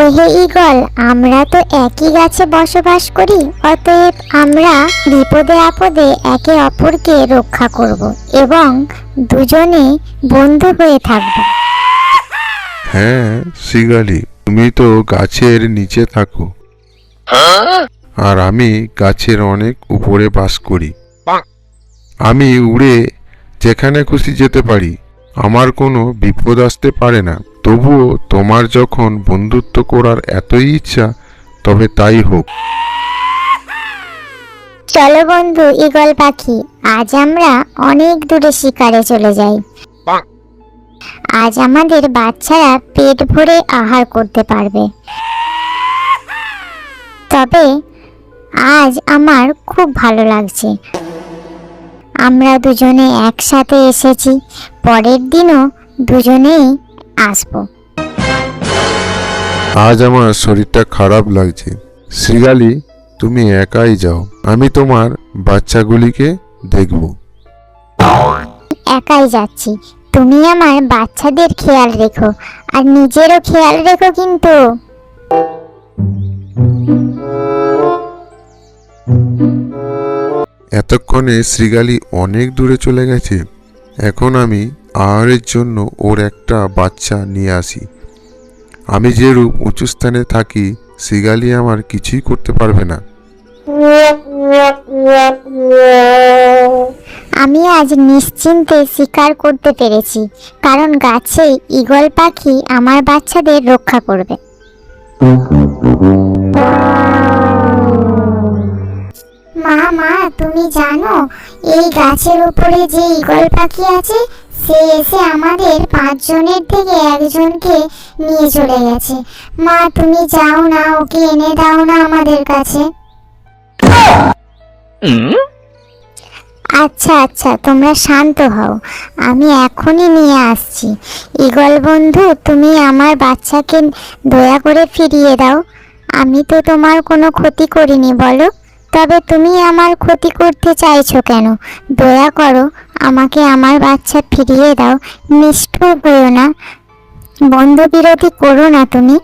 ওহে ঈগল, আমরা তো একই গাছে বসবাস করি, অতএব আমরা বিপদে আপদে একে অপরকে রক্ষা করব এবং দুজনে বন্ধু হয়ে থাকব। হ্যাঁ শিগালি, তুমি তো গাছের নিচে থাকো আর আমি গাছের অনেক উপরে বাস করি। আমি উড়ে যেখানে খুশি যেতে পারি, আমার কোনো বিপদ আসতে পারে না। তবুও তোমার যখন বন্ধুত্ব করার এতই ইচ্ছা, তবে তাই হোক। চলো বন্ধু ঈগল পাখি, আজ আমরা অনেক দূরে শিকারে চলে যাই। আজ আমাদের বাচ্চারা পেট ভরে আহার করতে পারবে। তবে আজ আমার খুব ভালো লাগছে, আমরা দুজনে একসাথে এসেছি, পরের দিনও দুজনেই আসবো। আজ আমার শরীরটা খারাপ লাগছে। শিগালি, তুমি একাই যাও, আমি তোমার বাচ্চাগুলিকে দেখব। একাই যাচ্ছি, তুমি আমার বাচ্চাদের খেয়াল রেখো আর নিজেরও খেয়াল রেখো কিন্তু। এতক্ষণে শ্রীগালি অনেক দূরে চলে গেছে। এখন আমি আহারের জন্য ওর একটা বাচ্চা নিয়ে আসি। আমি যে রূপ উঁচু স্থানে থাকি, শ্রীগালি আমার কিছুই করতে পারবে না। আমি আজ নিশ্চিন্তে শিকার করতে পেরেছি, কারণ গাছে ঈগল পাখি আমার বাচ্চাদের রক্ষা করবে। মা মা, তুমি জানো এই গাছের উপরে যে ঈগল পাখি আছে, সে এসে আমাদের 5 জনের থেকে একজনকে নিয়ে চলে গেছে। মা তুমি যাও না, ওকে এনে দাও না আমাদের কাছে। আচ্ছা আচ্ছা, তোমরা শান্ত হও, আমি এখনই নিয়ে আসছি। ঈগল বন্ধু, তুমি আমার বাচ্চাকে দয়া করে ফিরিয়ে দাও। আমি তো তোমার কোনো ক্ষতি করিনি বলো, তবে তুমি আমার ক্ষতি করতে চাইছো কেন? দয়া করো, আমাকে আমার বাচ্চা ফিরিয়ে দাও। নিষ্ঠুর হয়ো না, বন্ধু বিরোধী করো না তুমি।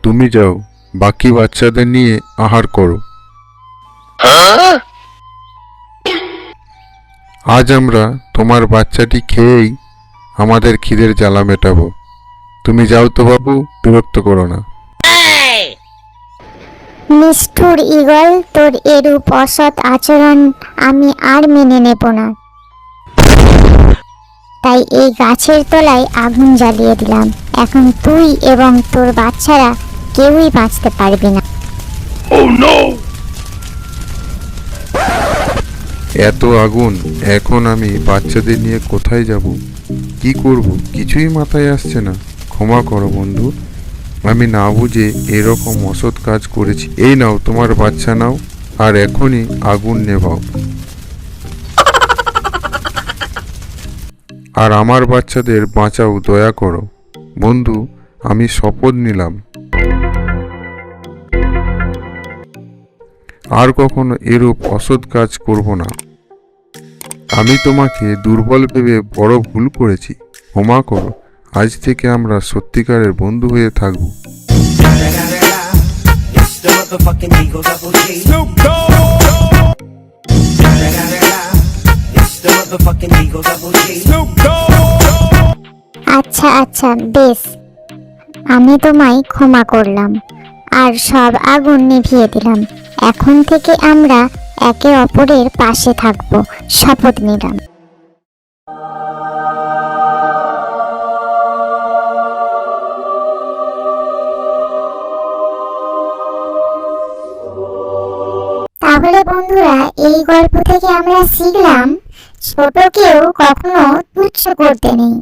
তুমি যাও, বাকি বাচ্চাদের নিয়ে আহার করো। আজ আমরা তোমার বাচ্চাটি খেয়েই আমাদের খিদের জ্বালা মেটাবো। তুমি যাও তো বাবু, বিরক্ত করো না। নিষ্ঠুর ঈগল, তোর এরূপ অসৎ আচরণ আমি আর মেনে নেব না। তাই এই গাছের তলায় আগুন জ্বালিয়ে দিলাম। এখন তুই এবং তোর বাচ্চারা কেউই বাঁচতে পারবি না। এত আগুন, এখন আমি বাচ্চাদের নিয়ে কোথায় যাব, কি করব, কিছুই মাথায় আসছে না। ক্ষমা করো বন্ধু, আমি না বুঝে এরকম অসৎ কাজ করেছি। এই নাও তোমার বাচ্চা নাও, আর এখনই আগুন নেভাও, আর আমার বাচ্চাদের বাঁচাও, দয়া করো। বন্ধু, আমি শপথ নিলাম আর কখনো এরূপ অসৎ কাজ করব না। আমি তোমাকে দুর্বল ভেবে বড় ভুল করেছি, ক্ষমা করো। আজ থেকে আমরা সত্যিকারের বন্ধু হয়ে থাকব। আচ্ছা আচ্ছা, বেশ, আমি তোমায় ক্ষমা করলাম আর সব আগুন নিভিয়ে দিলাম। এখন থেকে আমরা একে অপরের পাশে থাকব, শপথ নিলাম। তাহলে বন্ধুরা, এই গল্প থেকে আমরা শিখলাম ছোটকেও কখনো তুচ্ছ করতে নেই।